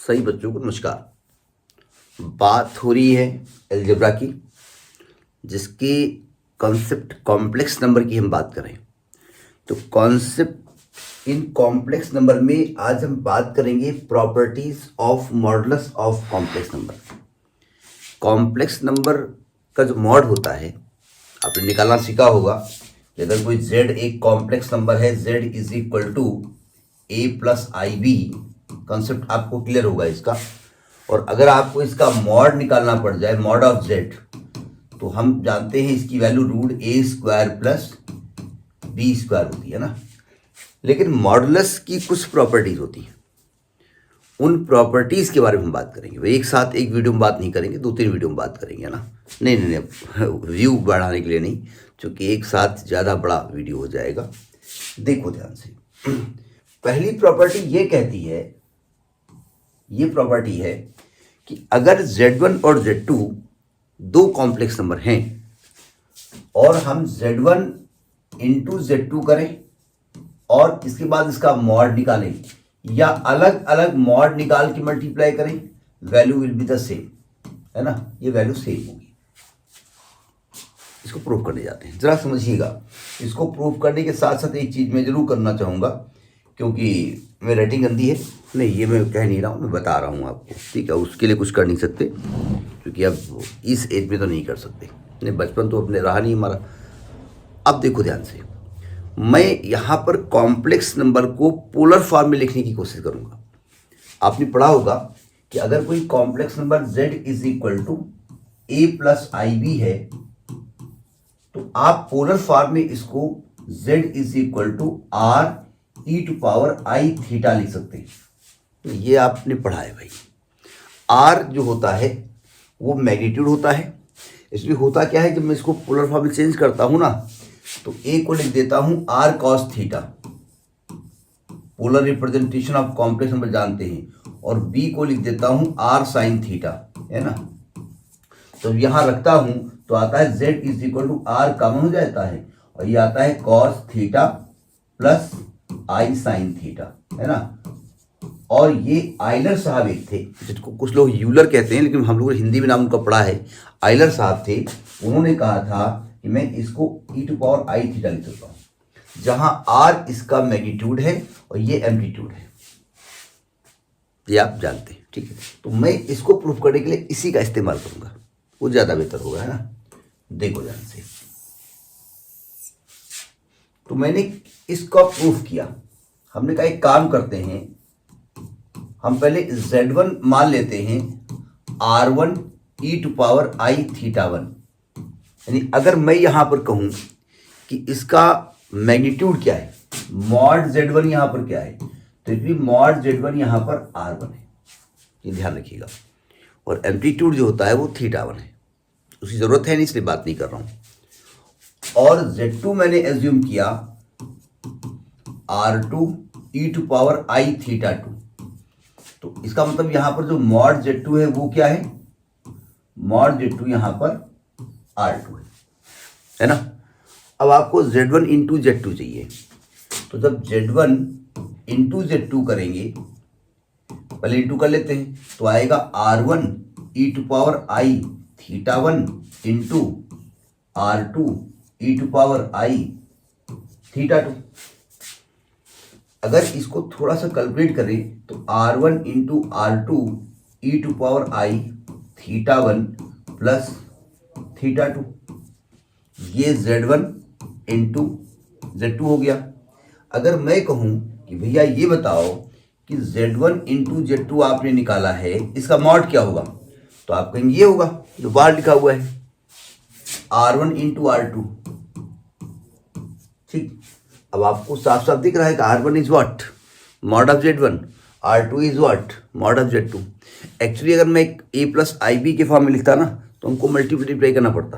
सही बच्चों को नमस्कार। बात हो रही है अलजेब्रा की, जिसकी कॉन्सेप्ट कॉम्प्लेक्स नंबर की हम बात करें। तो कॉन्सेप्ट इन कॉम्प्लेक्स नंबर में आज हम बात करेंगे properties of modulus of complex number. Complex number का जो मॉड होता है आपने निकालना सीखा होगा कि अगर कोई z एक कॉम्प्लेक्स नंबर है, z is equal to a plus i b, concept आपको क्लियर होगा इसका। और अगर आपको इसका मॉड निकालना पड़ जाए, मॉड ऑफ z, तो हम जानते हैं इसकी value root a square plus b square होती है ना। लेकिन मॉडुलस की कुछ प्रॉपर्टीज होती हैं, उन प्रॉपर्टीज के बारे में हम बात करेंगे। वो एक साथ एक वीडियो में बात नहीं करेंगे, 2-3 वीडियो में बात करेंगे ना। नहीं, व्यू बढ़ाने के लिए नहीं, क्योंकि एक साथ ज़्यादा बड़ा वीडियो हो जाएगा। देखो ध्यान से, पहली प्रॉपर्टी ये कहती है, ये प्रॉपर्टी है कि अगर Z1 और Z2 दो कॉम्प्लेक्स नंबर हैं और हम Z1 इंटू Z2 करें और इसके बाद इसका मॉड निकालें या अलग अलग मॉड निकाल के मल्टीप्लाई करें, value will be the same, है ना। ये वैल्यू सेम होगी। इसको प्रूव करने जाते हैं, जरा समझिएगा। इसको प्रूव करने के साथ साथ एक चीज मैं जरूर करना चाहूंगा, क्योंकि मेरी राइटिंग गंदी है। नहीं, ये मैं कह नहीं रहा हूँ, मैं बता रहा हूँ आपको, ठीक है। उसके लिए कुछ कर नहीं सकते, क्योंकि अब इस एज में तो नहीं कर सकते। नहीं, बचपन तो अपने रहा नहीं हमारा। अब देखो ध्यान से, मैं यहाँ पर कॉम्प्लेक्स नंबर को पोलर फॉर्म में लिखने की कोशिश करूँगा। आपने पढ़ा होगा कि अगर कोई complex number z is equal to a plus i b है, तो आप पोलर फॉर्म में इसको z is equal to r e to power i theta लिख सकते हैं। तो ये आपने पढ़ा है भाई। r जो होता है वो मैग्नीट्यूड होता है। इसलिए होता क्या है, जब मैं इसको पोलर फॉर्म में चेंज करता हूं ना, तो a को लिख देता हूं r cos theta, polar representation of complex number जानते हैं, और b को लिख देता हूं r sin थीटा, है ना। तो यहां रखता हूं तो आता है z is equal to r common हो जाता है, और ये आता है cos theta plus i sine theta, है ना। और ये आइलर साहब एक थे, जिसको कुछ लोग यूलर कहते हैं, लेकिन हम लोग हिंदी में नाम उनका पढ़ा है, आइलर साहब थे। उन्होंने कहा था कि मैं इसको e to power i theta लिख सकता हूं, जहां r इसका मैग्नीट्यूड है और ये एम्पलीट्यूड है। ये आप जानते हैं, ठीक है। तो मैं इसको प्रूफ करने के लिए इसी का इस्तेमाल करूंगा, वो ज्यादा बेहतर होगा, है ना। देखो ध्यान से, तो मैंने इसका प्रूफ किया। हमने कहा एक काम करते हैं, हम पहले Z1 मान लेते हैं R1 e to power i theta 1। यानी अगर मैं यहां पर कहूं कि इसका मैग्नीट्यूड क्या है, मॉड Z1 यहां पर क्या है, तो इट मीन मॉड Z1 यहां पर R1 है, ये ध्यान रखिएगा। और एम्पलीट्यूड जो होता है वो थीटा 1 है, उसकी जरूरत है नहीं, इसलिए बात नहीं कर रहा हूं। और Z2 मैंने एज्यूम किया R2 e to power i theta 2। तो इसका मतलब यहां पर जो मॉड Z2 है वो क्या है, मॉड Z2 यहां पर R2 है ना। अब आपको Z1 इंटू Z2 चाहिए, तो जब Z1 इंटू Z2 करेंगे, पहले इंटू कर लेते हैं, तो आएगा R1 e to power i theta 1 into R2 e to power i theta 2। अगर इसको थोड़ा सा कैलकुलेट करें तो R1 into R2 e to power i theta 1 प्लस थीटा 2, ये Z1 इंटू Z2 हो गया। अगर मैं कहूं कि भैया ये बताओ कि Z1 इंटू Z2 आपने निकाला है, इसका मॉड क्या होगा, तो आप कहेंगे ये होगा जो बाहर लिखा हुआ है, R1 इंटू R2। ठीक, अब आपको साफ साफ दिख रहा है कि R1 is what, mod of Z1, R2 is what, mod of Z2। Actually अगर मैं a प्लस आई बी के फॉर्म में लिखता ना, तो हमको मल्टीप्लाई करना पड़ता।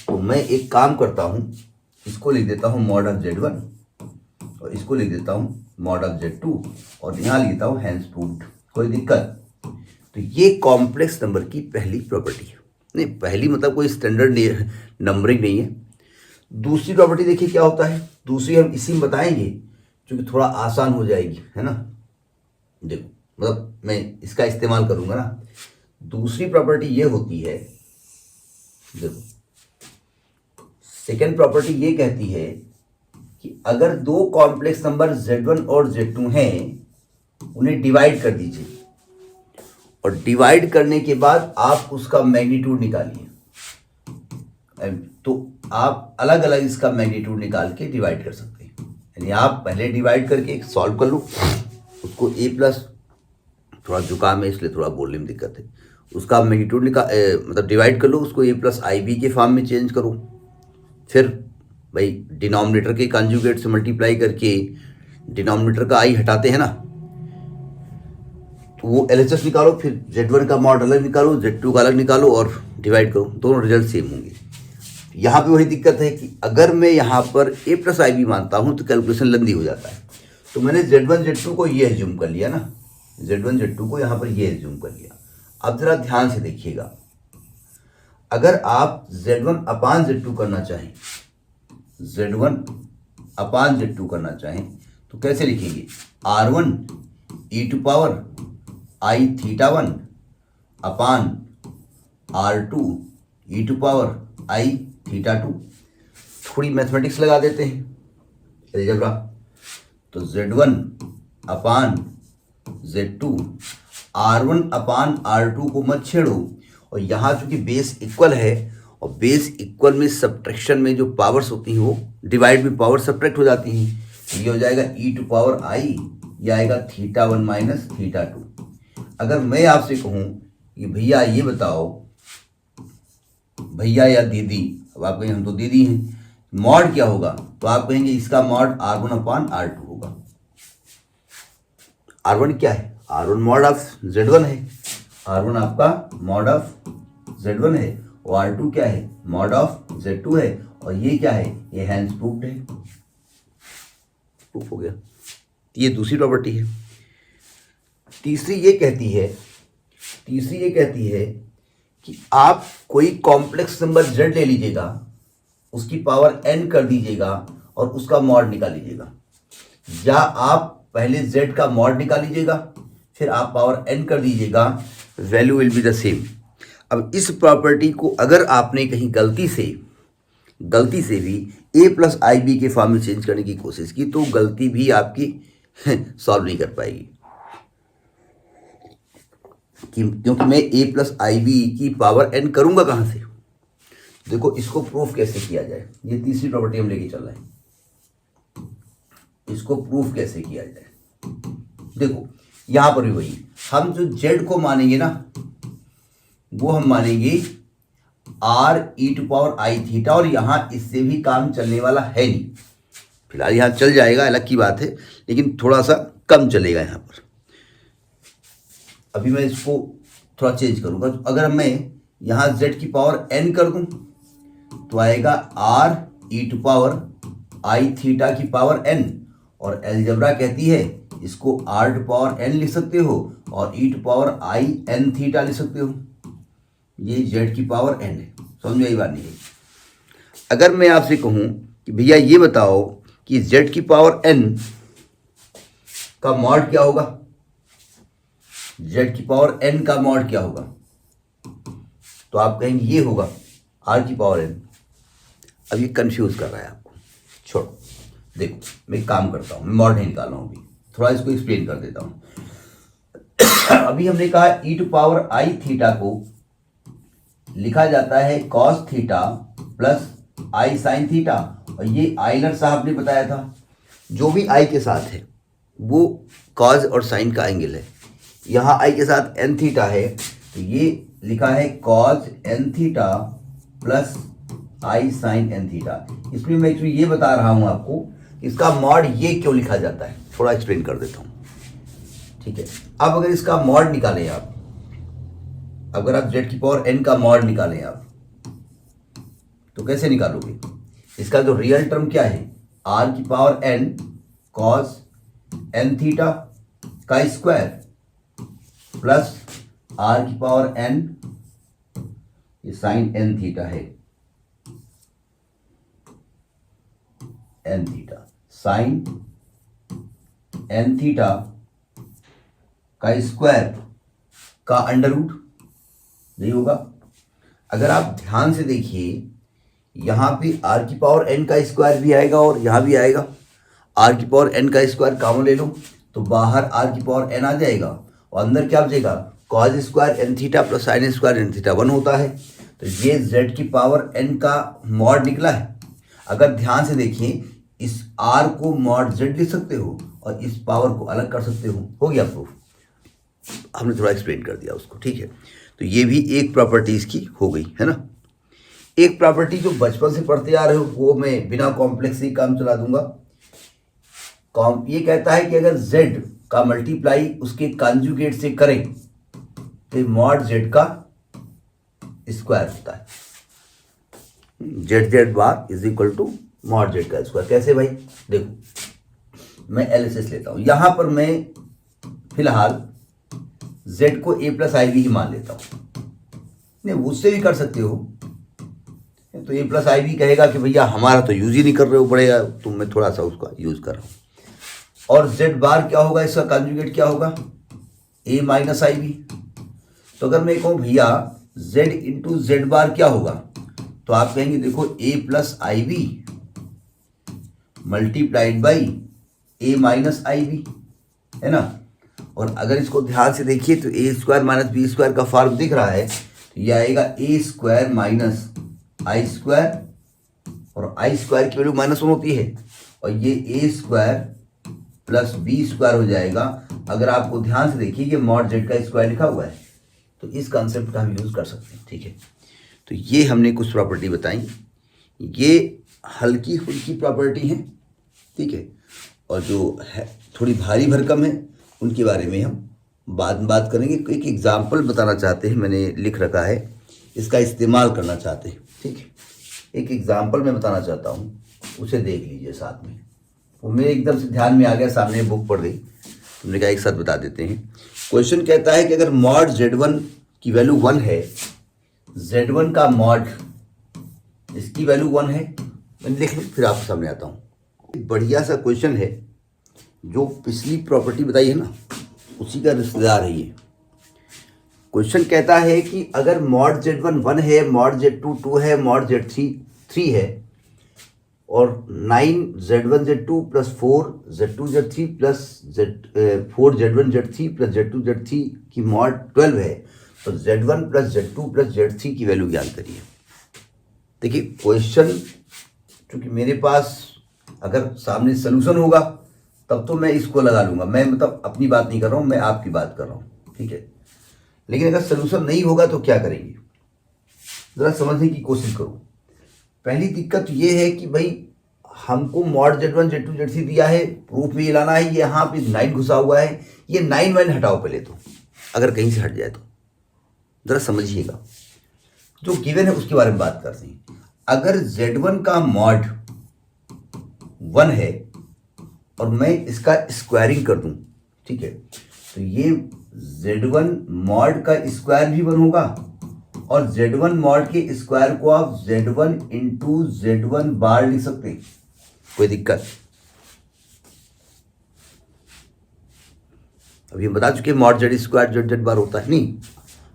तो मैं एक काम करता हूं, इसको लिख देता हूं मॉड ऑफ Z1 और इसको लिख देता हूं मॉड ऑफ Z2, और यहां लिख देता हूं हैंस प्रूव्ड। कोई दिक्कत? तो ये कॉम्प्लेक्स नंबर की पहली प्रॉपर्टी है। नहीं, पहली मतलब कोई स्टैंडर्ड नंबरिंग नहीं है। दूसरी प्रॉपर्टी देखिए क्या होता है, दूसरी हम इसी में बताएंगे, क्योंकि थोड़ा आसान हो जाएगी, है ना। देखो मतलब मैं इसका इस्तेमाल करूंगा ना। दूसरी प्रॉपर्टी ये होती है, देखो सेकेंड प्रॉपर्टी ये कहती है कि अगर दो कॉम्प्लेक्स नंबर Z1 और Z2 हैं, उन्हें डिवाइड कर दीजिए और डिवाइड करने के बाद आप उसका मैग्नीट्यूड निकालिए। तो आप अलग अलग इसका मैग्नीट्यूड निकाल के डिवाइड कर सकते हैं। यानी आप पहले डिवाइड करके सॉल्व कर लो उसको, ए प्लस, थोड़ा जुकाम है इसलिए थोड़ा बोलने में दिक्कत है, उसका मैग्नीट्यूड मतलब डिवाइड कर लो उसको, ए प्लस आई बी के फॉर्म में चेंज करो। फिर भाई डिनोमिनेटर के कॉन्जुगेट से मल्टीप्लाई करके डिनोमिनेटर का आई हटाते हैं ना, तो वो एलएचएस निकालो, फिर Z1 का मॉड अलग निकालो, Z2 का अलग निकालो और डिवाइड करो, दोनों रिजल्ट सेम होंगे। यहाँ पे वही दिक्कत है कि अगर मैं यहाँ पर ए प्लस आई बी मानता हूँ तो कैलकुलेशन लंबी हो जाता है। तो मैंने Z1 Z2 को ये एज्यूम कर लिया ना, Z1 Z2 को यहाँ पर ये एज्यूम कर लिया। अब जरा ध्यान से देखिएगा, अगर आप Z1 अपान Z2 करना चाहें, Z1 अपान Z2 करना चाहें तो कैसे लिखेंगे, R1 e to power i theta 1 upon R2 e to power i theta 2। थोड़ी मैथमेटिक्स लगा देते हैं, अलजेब्रा। तो Z1 अपान Z2, R1 अपान R2 को मत छेड़ो, और यहाँ चूंकि बेस इक्वल है और बेस इक्वल में सब्ट्रैक्शन में जो पावर्स होती हैं वो डिवाइड में पावर सब्ट्रैक्ट हो जाती हैं। ये हो जाएगा e टू पावर आई, ये आएगा थीटा 1 माइनस थीटा 2। अगर मैं आपसे कहूँ कि भैया ये बताओ, भैया या दीदी, अब आप कहेंगे हम तो दीदी हैं, मॉड क्या होगा, तो आप कहेंगे इसका मॉड R1 अपान R2 होगा। R1 क्या है, R1 मॉड ऑफ Z1 है, R1 आपका मॉड ऑफ Z1 है, और R2 क्या है, मॉड ऑफ Z2 है, और ये क्या है, ये हैंस प्रूफ्ड है, प्रूफ हो गया। ये दूसरी प्रॉपर्टी है। तीसरी ये कहती है कि आप कोई कॉम्प्लेक्स नंबर Z ले लीजिएगा, उसकी पावर n कर दीजिएगा और उसका मॉड निकाल लीजिएगा, या आप पहले Z का मॉड निकाल लीजिएगा फिर आप पावर n कर दीजिएगा, value will be the same. अब इस प्रॉपर्टी को अगर आपने कहीं गलती से भी a प्लस आई बी के फॉर्म में चेंज करने की कोशिश की तो गलती भी आपकी सॉल्व नहीं कर पाएगी, क्योंकि मैं a प्लस आई बी की पावर n करूंगा कहां से। देखो इसको प्रूफ कैसे किया जाए, ये तीसरी प्रॉपर्टी हम लेके चल रहे हैं, इसको प्रूफ कैसे किया जाए। देखो यहां पर भी वही, हम जो z को मानेंगे ना वो हम मानेंगे r e to power i theta, और यहां इससे भी काम चलने वाला है नहीं, फिलहाल यहां चल जाएगा अलग की बात है, लेकिन थोड़ा सा कम चलेगा यहां पर। अभी मैं इसको थोड़ा चेंज करूंगा, तो अगर मैं यहां z की पावर n कर दूं तो आएगा r e to power i theta की पावर n, और अलजेब्रा कहती है इसको r टू पावर n लिख सकते हो और e to power i n theta लिख सकते हो, ये z की पावर n है। समझ में आई बात नहीं है। अगर मैं आपसे कहूं कि भैया ये बताओ कि z की पावर n का मॉड क्या होगा, z की पावर n का मॉड क्या होगा, तो आप कहेंगे ये होगा r की पावर n। अब ये कंफ्यूज कर रहा है आपको, छोड़ो। देखो मैं एक काम करता हूँ, मैं मॉड नहीं निकाल रहा हूँ, अभी थोड़ा इसको एक्सप्लेन कर देता हूँ। अभी हमने कहा e to power i theta को लिखा जाता है cos theta plus i sine theta, और ये आइलर साहब ने बताया था जो भी आई के साथ है वो कॉस और साइन का एंगल है। यहाँ आई के साथ एन थीटा है तो ये लिखा है cos N theta plus i sign N theta. इसमें मैं एक्चुअली ये बता रहा हूँ आपको इसका मॉड ये क्यों लिखा जाता है, थोड़ा एक्सप्लेन कर देता हूँ, ठीक है। अब अगर इसका मॉड निकालें आप, अगर आप z की पावर n का मॉड निकालें आप तो कैसे निकालोगे, इसका जो रियल टर्म क्या है r की power n cos n theta का स्क्वायर प्लस r की पावर n, ये साइन n थीटा है, n theta sine n theta का स्क्वायर का अंडर रूट, नहीं होगा। अगर आप ध्यान से देखिए यहाँ पे आर की पावर एन का स्क्वायर भी आएगा और यहाँ भी आएगा। आर की पावर एन का स्क्वायर कॉमन ले लो तो बाहर आर की पावर एन आ जाएगा और अंदर क्या बचेगा, cos square n theta plus sine square n theta 1 होता है। तो ये जेड की पावर एन का मॉड निकला है। अगर ध्यान से देखिए इस आर को मॉड जेड लिख सकते हो और इस पावर को अलग कर सकते हो गया प्रूफ। हमने थोड़ा एक्सप्लेन कर दिया उसको, ठीक है। तो ये भी एक प्रॉपर्टी इसकी हो गई है ना। एक प्रॉपर्टी जो बचपन से पढ़ते आ रहे हो वो मैं बिना कॉम्प्लेक्स ही काम चला दूंगा। ये कहता है कि अगर z का मल्टीप्लाई उसके कॉन्जुगेट से करें तो मॉड z का स्क्वायर होता है। z bar is equal to mod z का स्क्वायर। कैसे भाई, देखो मैं एलएचएस लेता हूं। यहां पर मैं फिलहाल z को a प्लस आई बी ही मान लेता हूं। नहीं, उससे भी कर सकते हो। तो a प्लस आई बी कहेगा कि भैया हमारा तो यूज ही नहीं कर रहे हो, बड़े तुम, मैं थोड़ा सा उसका यूज कर रहा हूं। और z बार क्या होगा, इसका कॉन्जुगेट क्या होगा, a माइनस आई बी। तो अगर मैं कहूँ भैया z इंटू जेड बार क्या होगा, तो आप कहेंगे देखो a plus i b multiplied by a minus i b, है ना। और अगर इसको ध्यान से देखिए तो a square minus b square का फॉर्म दिख रहा है, तो यह आएगा a square minus i square और आई स्क्वायर की वैल्यू -1 होती है और ये ए स्क्वायर प्लस बी स्क्वायर हो जाएगा। अगर आपको ध्यान से देखिए कि मॉड जेड का स्क्वायर लिखा हुआ है तो इस कॉन्सेप्ट का हम यूज़ कर सकते हैं, ठीक है। तो ये हमने कुछ प्रॉपर्टी बताई, ये हल्की फुल्की प्रॉपर्टी हैं, ठीक है। और जो है थोड़ी भारी भरकम है उनके बारे में हम बाद में बात करेंगे। एक एग्जाम्पल बताना चाहते हैं, मैंने लिख रखा है, इसका इस्तेमाल करना चाहते हैं, ठीक है। एक एग्जाम्पल मैं बताना चाहता हूँ, उसे देख लीजिए साथ में। वो मेरे एकदम से ध्यान में आ गया, सामने बुक पढ़ गई, तुमने कहा एक साथ बता देते हैं। क्वेश्चन कहता है कि अगर मॉड z1 की वैल्यू 1 है, z1 का मॉड इसकी वैल्यू 1 है, मैंने लिख ली, फिर आपके सामने आता हूँ। बढ़िया सा क्वेश्चन है, जो पिछली प्रॉपर्टी बताई है ना उसी का रिश्तेदार है ये। क्वेश्चन कहता है कि अगर मॉड z1 1 है, मॉड z2 2 है, मॉड z3 3 है और 9 z1 z2 plus 4 z2 z3 plus 4 z1 z3 plus z2 z3 की मॉड 12 है, तो z1 plus z2 plus z3 की वैल्यू ज्ञात करिए। देखिए क्वेश्चन चूंकि मेरे पास अगर सामने सोल्यूशन होगा तब तो मैं इसको लगा लूंगा, मैं मतलब अपनी बात नहीं कर रहा हूँ, मैं आपकी बात कर रहा हूँ, ठीक है। लेकिन अगर सोल्यूशन नहीं होगा तो क्या करेंगे, ज़रा समझने की कोशिश करो। पहली दिक्कत ये है कि भाई हमको मॉड z1 z2 z3 दिया है, प्रूफ में ये लाना है, ये यहाँ पे 9 घुसा हुआ है, ये 9 वाइन हटाओ पहले तो, अगर कहीं से हट जाए तो ज़रा समझिएगा। जो गिवन है उसके बारे में बात करते हैं। अगर z1 का मॉड 1 है और मैं इसका स्क्वायरिंग कर दूं, ठीक है, तो ये z1 मॉड का स्क्वायर भी 1 होगा और z1 मॉड के स्क्वायर को आप z1 इंटू z1 बार लिख सकते हैं, कोई दिक्कत। अभी हम बता चुके mod Z square Z Z bar होता है। नहीं,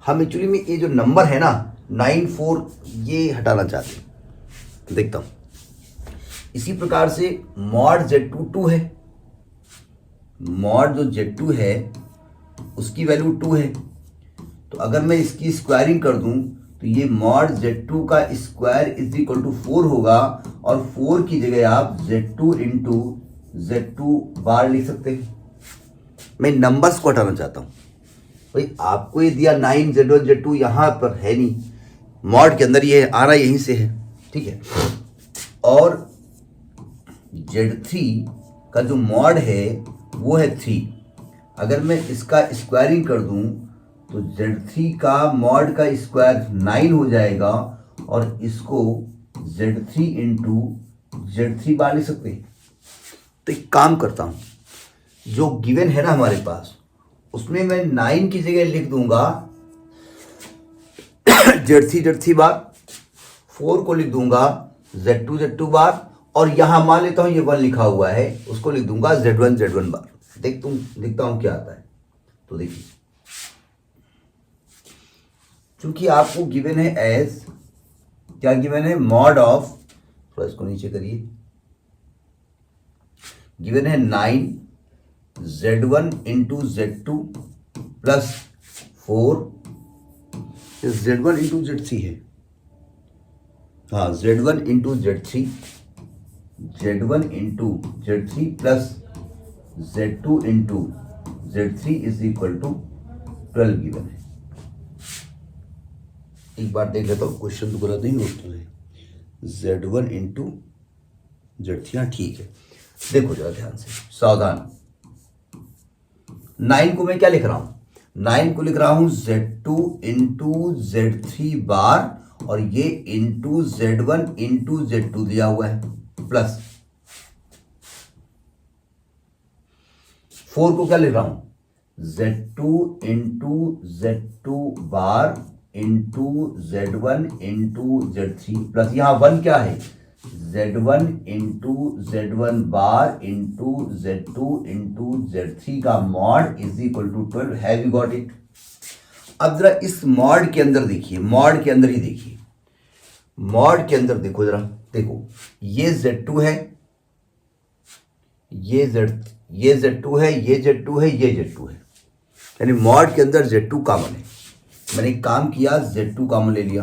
हम एक्चुअली में ये जो नंबर है ना 9 4 ये हटाना चाहते हैं, देखता हूं। इसी प्रकार से मॉड z2 2 है, मॉड जो z2 है उसकी वैल्यू 2 है, तो अगर मैं इसकी स्क्वायरिंग कर दूं तो ये मॉड z2 का स्क्वायर इज इक्वल टू 4 होगा और 4 की जगह आप z2 इंटू z2 बार लिख सकते हैं। मैं नंबर्स को हटाना चाहता हूं। भाई आपको ये दिया 9 z1 z2 यहाँ पर है नहीं, मॉड के अंदर ये आ रहा यहीं से है, ठीक है। और z3 का जो मॉड है वो है 3, अगर मैं इसका स्क्वायरिंग कर दूं तो z3 का मॉड का स्क्वायर 9 हो जाएगा और इसको z3 इंटू z3 बार लिख सकते हैं। तो एक काम करता हूं, जो गिवन है ना हमारे पास उसमें मैं 9 की जगह लिख दूंगा z3 बार, 4 को लिख दूंगा z2 बार और यहां मान लेता हूं ये 1 लिखा हुआ है, उसको लिख दूंगा z1 बार। देखता हूं क्या आता है। तो देखिए, चूंकि आपको गिवन है एज, क्या गिवन है, मॉड ऑफ, थोड़ा इसको नीचे करिए, गिवन है 9z1 into z2 plus 4 z1 into z3 है, हाँ z1 into z3, z1 into z3 plus z2 into z3 is equal to 12 given है। एक बार देख लेता हूँ, क्वेश्चन तो गलत नहीं नोट तो है, z1 इंटू z3, हाँ ठीक है। देखो जरा ध्यान से, सावधान, 9 को मैं क्या लिख रहा हूं, 9 को लिख रहा हूं z2 इंटू z3 बार, और ये इंटू z1 इंटू z2 दिया हुआ है, प्लस 4 को क्या लिख रहा हूं, z2 into z2 bar into z1 into z3 plus, यहां 1 क्या है, z1 into z1 bar into z2 into z3 का mod is equal to 12। Have you got it? अब जरा इस मॉड के अंदर देखिए, मॉड के अंदर ही देखिए, मॉड के अंदर देखो जरा, देखो ये z2 है, ये z2 है, ये z2 है, ये z2 है, यानी मॉड के अंदर z2 कॉमन है। मैंने एक काम किया, z2 कॉमन ले लिया,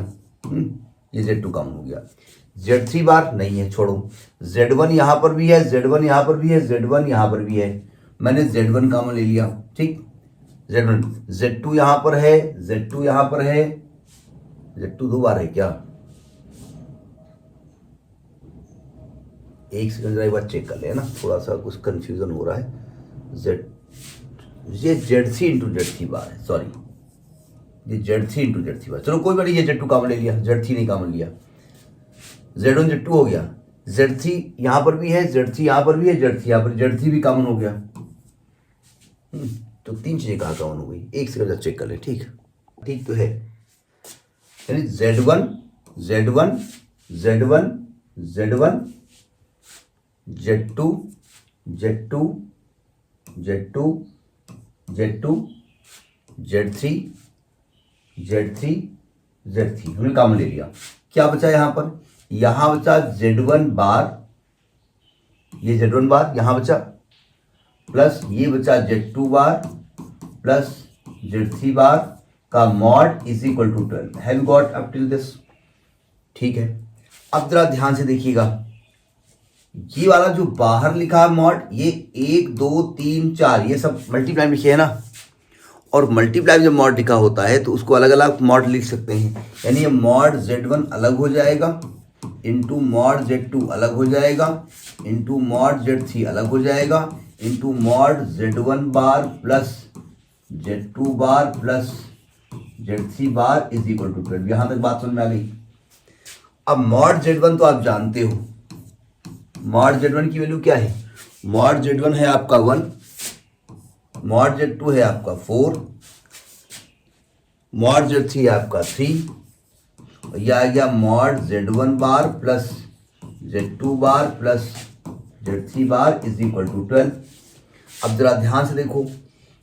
ये z2 कॉमन हो गया, z3 बार नहीं है, छोड़ो, z1 यहां पर भी है, z1 यहां पर भी है, z1 यहां पर भी है, मैंने z1 कॉमन ले लिया, ठीक, z1, z2 यहां पर है, z2 यहां पर है, z2 दो बार है क्या, एक सेकंड एक बार चेक कर ले ना, थोड़ा सा कुछ कंफ्यूजन हो रहा है, ये z3 इंटू z3 बार है, सॉरी ये z3 इंटू z3 बार, चलो कोई बात नहीं, ये z2 कॉमन ले लिया, z3 नहीं कॉमन लिया, z1 z2 हो गया, z3 यहां पर भी है, z3 यहां पर भी है, z3 यहां पर, z3 भी कॉमन हो गया, तो 3 चीजें कहां कॉमन हो गई, एक सेकंड चेक कर ले, ठीक ठीक तो है, यानी z1 z1 z1 z1 z2 z2 z2 z2 z3 z3 z3 हमने कॉमन ले लिया, क्या बचा यहां पर, यहां बचा z1 बार, ये z1 बार यहां बचा, प्लस ये बचा z2 bar plus z3 bar का mod is equal to 12। Have you got up till this? ठीक है, अब जरा ध्यान से देखिएगा, ये वाला जो बाहर लिखा है मॉड, ये 1 2 3 4 ये सब मल्टीप्लाई लिखे है ना, और मल्टीप्लाई जब मॉड लिखा होता है तो उसको अलग अलग मॉड लिख सकते हैं, यानी ये मॉड z1 अलग हो जाएगा, इंटू मॉड z2 अलग हो जाएगा, इंटू मॉड z3 अलग हो जाएगा, into mod z1 bar plus z2 bar plus z3 bar is equal to 12। यहां तक बात समझ में आ गई? अब मॉड z1 तो आप जानते हो, मॉड z1 की वैल्यू क्या है, मॉड z1 है आपका 1, मॉड z2 है आपका 4, मॉड z3 है आपका 3, और यह आ गया mod z1 bar plus z2 bar plus z3 bar is equal to 12। अब जरा ध्यान से देखो,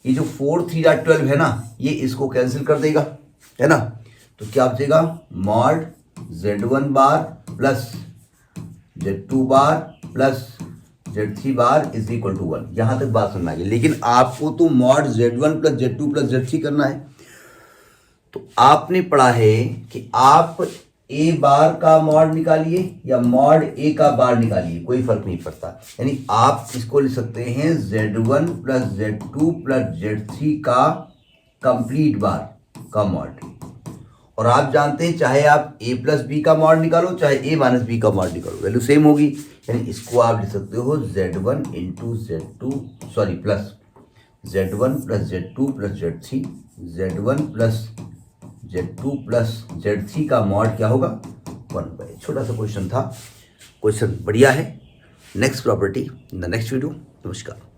ये जो 4 3 12 है ना, ये इसको कैंसिल कर देगा, है ना, तो क्या बचेगा, mod z1 bar plus z2 bar plus z3 bar is equal to 1। यहां तक बात सुनना है, लेकिन आपको तो mod z1 plus z2 plus z3 करना है। तो आपने पढ़ा है कि आप a बार का मॉड निकालिए या मॉड a का बार निकालिए, कोई फर्क नहीं पड़ता, यानी आप इसको लिख सकते हैं z1 plus z2 plus z3 का कंप्लीट बार का मॉड। और आप जानते हैं चाहे आप a प्लस बी का मॉड निकालो चाहे a माइनस बी का मॉड निकालो, वैल्यू सेम होगी, यानी इसको आप लिख सकते हो z1 into z2 sorry plus z1 plus z2 plus z3, z1 plus z2 plus z3 का मॉड क्या होगा 1/। छोटा सा क्वेश्चन था, क्वेश्चन बढ़िया है। Next property in the next video. नमस्कार।